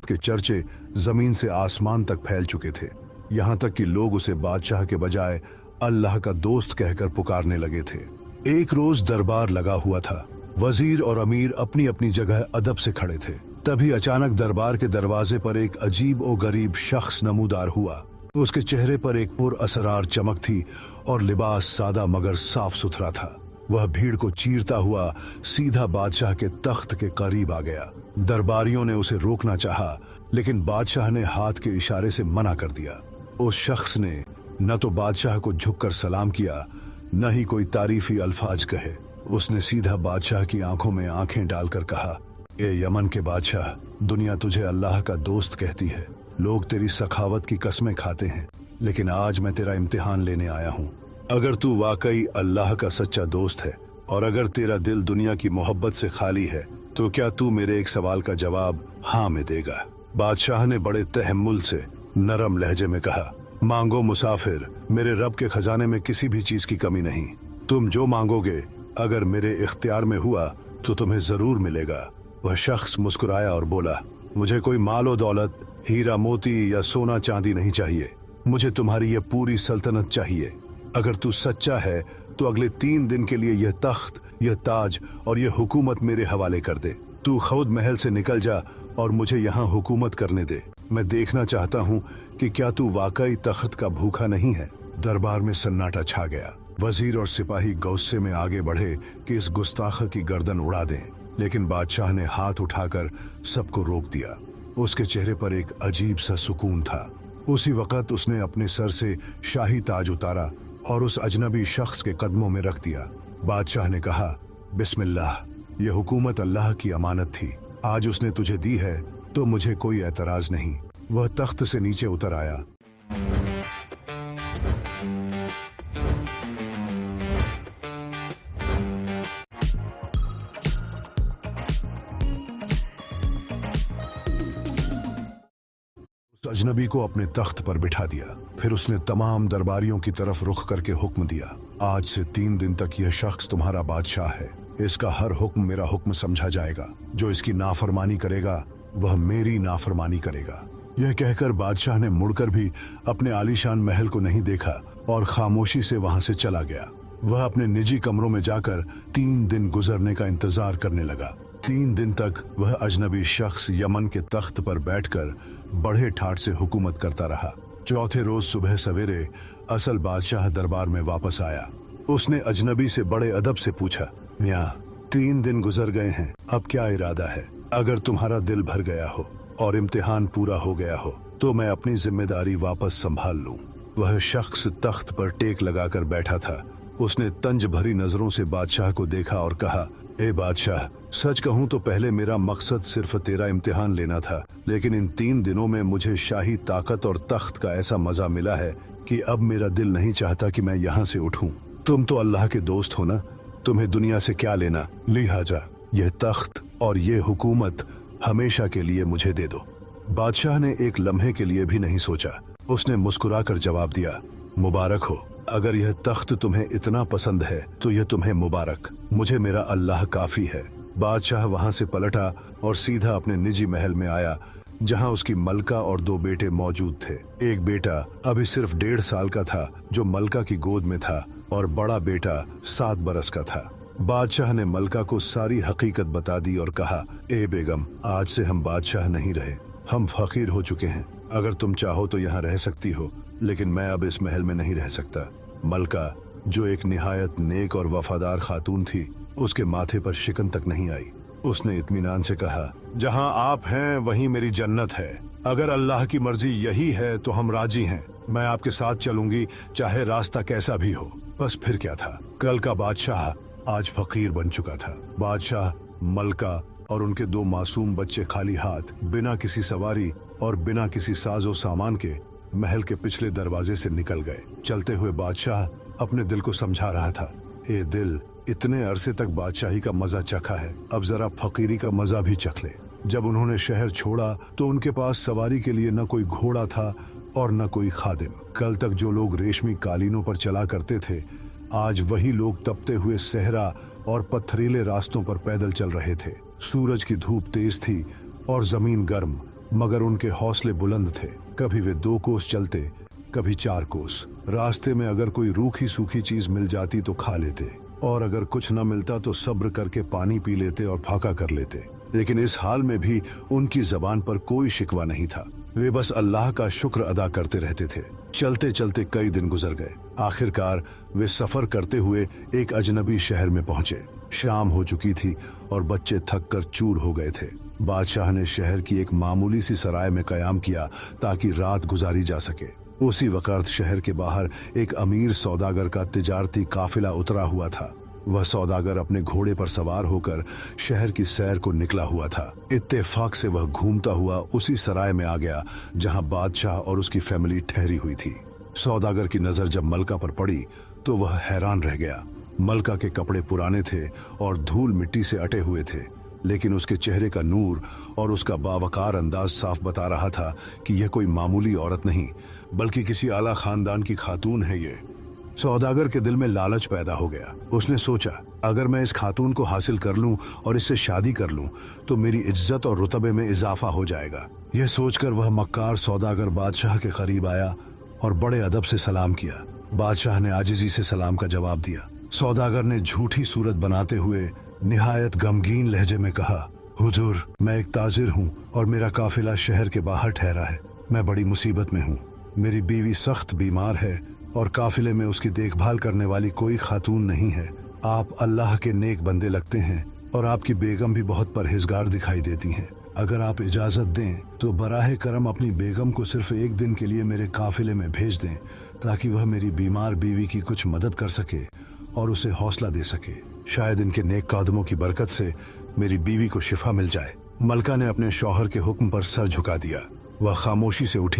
के चर्चे जमीन से आसमान तक फैल चुके थे। यहाँ तक कि लोग उसे बादशाह के बजाय अल्लाह का दोस्त कहकर पुकारने लगे थे। एक रोज दरबार लगा हुआ था। वजीर और अमीर अपनी अपनी जगह अदब से खड़े थे। तभी अचानक दरबार के दरवाजे पर एक अजीब और गरीब शख्स नमूदार हुआ। उसके चेहरे पर एक पुरअसरार चमक थी और लिबास सादा मगर साफ सुथरा था। वह भीड़ को चीरता हुआ सीधा बादशाह के तख्त के करीब आ गया। दरबारियों ने उसे रोकना चाहा, लेकिन बादशाह ने हाथ के इशारे से मना कर दिया। उस शख्स ने न तो बादशाह को झुककर सलाम किया, न ही कोई तारीफी अल्फाज कहे। उसने सीधा बादशाह की आंखों में आंखें डालकर कहा, ए यमन के बादशाह, दुनिया तुझे अल्लाह का दोस्त कहती है। लोग तेरी सखावत की कस्में खाते हैं, लेकिन आज मैं तेरा इम्तिहान लेने आया हूँ। अगर तू वाकई अल्लाह का सच्चा दोस्त है और अगर तेरा दिल दुनिया की मोहब्बत से खाली है, तो क्या तू मेरे एक सवाल का जवाब हाँ में देगा? बादशाह ने बड़े तहम्मुल से नरम लहजे में कहा, मांगो मुसाफिर, मेरे रब के खजाने में किसी भी चीज की कमी नहीं। तुम जो मांगोगे अगर मेरे इख्तियार में हुआ तो तुम्हें जरूर मिलेगा। वह शख्स मुस्कुराया और बोला, मुझे कोई माल और दौलत, हीरा मोती या सोना चांदी नहीं चाहिए। मुझे तुम्हारी यह पूरी सल्तनत चाहिए। अगर तू सच्चा है तो अगले 3 दिन के लिए यह तख्त, यह ताज और यह हुकूमत मेरे हवाले कर दे। तू खुद महल से निकल जा और मुझे यहाँ हुकूमत करने दे। मैं देखना चाहता हूँ कि क्या तू वाकई तख्त का भूखा नहीं है। दरबार में सन्नाटा छा गया। वजीर और सिपाही गुस्से में आगे बढ़े कि इस गुस्ताख की गर्दन उड़ा दें, लेकिन बादशाह ने हाथ उठाकर सबको रोक दिया। उसके चेहरे पर एक अजीब सा सुकून था। उसी वक्त उसने अपने सर से शाही ताज उतारा और उस अजनबी शख्स के कदमों में रख दिया। बादशाह ने कहा, बिस्मिल्लाह, यह हुकूमत अल्लाह की अमानत थी। आज उसने तुझे दी है तो मुझे कोई एतराज नहीं। वह तख्त से नीचे उतर आया। अजनबी को अपने तख्त पर बिठा दिया। फिर उसने तमाम दरबारियों की तरफ रुख करके हुक्म दिया, आज से 3 दिन तक यह शख्स तुम्हारा बादशाह है। इसका हर हुक्म मेरा हुक्म समझा जाएगा। जो इसकी नाफरमानी करेगा वह मेरी नाफरमानी करेगा। यह कहकर बादशाह ने मुड़कर भी अपने आलीशान महल को नहीं देखा और खामोशी से वहां से चला गया। वह अपने निजी कमरों में जाकर 3 दिन गुजरने का इंतजार करने लगा। 3 दिन तक वह अजनबी शख्स यमन के तख्त पर बैठकर बड़े ठाठ से हुकूमत करता रहा। चौथे रोज सुबह सवेरे असल बादशाह दरबार में वापस आया। उसने अजनबी से बड़े अदब से पूछा, मियां, 3 दिन गुजर गए हैं, अब क्या इरादा है? अगर तुम्हारा दिल भर गया हो और इम्तिहान पूरा हो गया हो तो मैं अपनी जिम्मेदारी वापस संभाल लूं। वह शख्स तख्त पर टेक लगाकर बैठा था। उसने तंज भरी नजरों से बादशाह को देखा और कहा, ए बादशाह, सच कहूं तो पहले मेरा मकसद सिर्फ तेरा इम्तिहान लेना था, लेकिन इन 3 दिनों में मुझे शाही ताकत और तख्त का ऐसा मजा मिला है कि अब मेरा दिल नहीं चाहता कि मैं यहाँ से उठूं। तुम तो अल्लाह के दोस्त हो ना, तुम्हें दुनिया से क्या लेना? लिहाजा यह तख्त और ये हुकूमत हमेशा के लिए मुझे दे दो। बादशाह ने एक लम्हे के लिए भी नहीं सोचा। उसने मुस्कुराकर जवाब दिया, मुबारक हो। अगर यह तख्त तुम्हें इतना पसंद है तो यह तुम्हें मुबारक। मुझे मेरा अल्लाह काफी है। बादशाह वहां से पलटा और सीधा अपने निजी महल में आया, जहां उसकी मलका और 2 बेटे मौजूद थे। एक बेटा अभी सिर्फ 1.5 साल का था, जो मलका की गोद में था, और बड़ा बेटा 7 बरस का था। बादशाह ने मलका को सारी हकीकत बता दी और कहा, ए बेगम, आज से हम बादशाह नहीं रहे, हम फकीर हो चुके हैं। अगर तुम चाहो तो यहाँ रह सकती हो, लेकिन मैं अब इस महल में नहीं रह सकता। मलका, जो एक निहायत नेक और वफादार खातून थी, उसके माथे पर शिकन तक नहीं आई। उसने इत्मीनान से कहा, जहाँ आप हैं वहीं मेरी जन्नत है। अगर अल्लाह की मर्जी यही है तो हम राजी हैं। मैं आपके साथ चलूंगी, चाहे रास्ता कैसा भी हो। बस फिर क्या था, कल का बादशाह आज फकीर बन चुका था। बादशाह, मलका और उनके 2 मासूम बच्चे खाली हाथ, बिना किसी सवारी और बिना किसी साजो सामान के महल के पिछले दरवाजे से निकल गए। चलते हुए बादशाह अपने दिल को समझा रहा था, ए दिल, इतने अरसे तक बादशाही का मजा चखा है, अब जरा फकीरी का मजा भी चख ले। जब उन्होंने शहर छोड़ा तो उनके पास सवारी के लिए न कोई घोड़ा था और न कोई खादिम। कल तक जो लोग रेशमी कालीनों पर चला करते थे, आज वही लोग तपते हुए सहरा और पत्थरीले रास्तों पर पैदल चल रहे थे। सूरज की धूप तेज थी और जमीन गर्म, मगर उनके हौसले बुलंद थे। कभी वे 2 कोस चलते, कभी 4 कोस। रास्ते में अगर कोई रूखी सूखी चीज मिल जाती तो खा लेते, और अगर कुछ न मिलता तो सब्र करके पानी पी लेते और फाका कर लेते। लेकिन इस हाल में भी उनकी जबान पर कोई शिकवा नहीं था। वे बस अल्लाह का शुक्र अदा करते रहते थे। चलते चलते कई दिन गुजर गए। आखिरकार वे सफर करते हुए एक अजनबी शहर में पहुंचे। शाम हो चुकी थी और बच्चे थक कर चूर हो गए थे। बादशाह ने शहर की एक मामूली सी सराय में कयाम किया ताकि रात गुजारी जा सके। उसी वक्त शहर के बाहर एक अमीर सौदागर का तिजारती काफिला उतरा हुआ था। वह सौदागर अपने घोड़े पर सवार होकर शहर की सैर को निकला हुआ था। इत्तेफाक से वह घूमता हुआ उसी सराय में आ गया जहां बादशाह और उसकी फैमिली ठहरी हुई थी। सौदागर की नजर जब मलका पर पड़ी तो वह हैरान रह गया। मलका के कपड़े पुराने थे और धूल मिट्टी से अटे हुए थे, लेकिन उसके चेहरे का नूर और उसका बावकार अंदाज साफ बता रहा था कि यह कोई मामूली औरत नहीं बल्कि किसी आला खानदान की खातून है। ये सौदागर के दिल में लालच पैदा हो गया। उसने सोचा, अगर मैं इस खातून को हासिल कर लूं और इससे शादी कर लूं तो मेरी इज्जत और रुतबे में इजाफा हो जाएगा। यह सोचकर वह मक्कार सौदागर बादशाह के करीब आया और बड़े अदब से सलाम किया। बादशाह ने आजिजी से सलाम का जवाब दिया। सौदागर ने झूठी सूरत बनाते हुए निहायत गमगीन लहजे में कहा, हुजूर, मैं एक ताजिर हूँ और मेरा काफिला शहर के बाहर ठहरा है। मैं बड़ी मुसीबत में हूँ। मेरी बीवी सख्त बीमार है और काफिले में उसकी देखभाल करने वाली कोई खातून नहीं है। आप अल्लाह के नेक बंदे लगते हैं और आपकी बेगम भी बहुत परहेजगार दिखाई देती हैं। अगर आप इजाजत दें तो बराह करम अपनी बेगम को सिर्फ एक दिन के लिए मेरे काफिले में भेज दें ताकि वह मेरी बीमार बीवी की कुछ मदद कर सके और उसे हौसला दे सके। शायद इनके नेक कदमों की बरकत से मेरी बीवी को शिफा मिल जाए। मलका ने अपने शौहर के हुक्म पर सर झुका दिया। वह खामोशी से उठी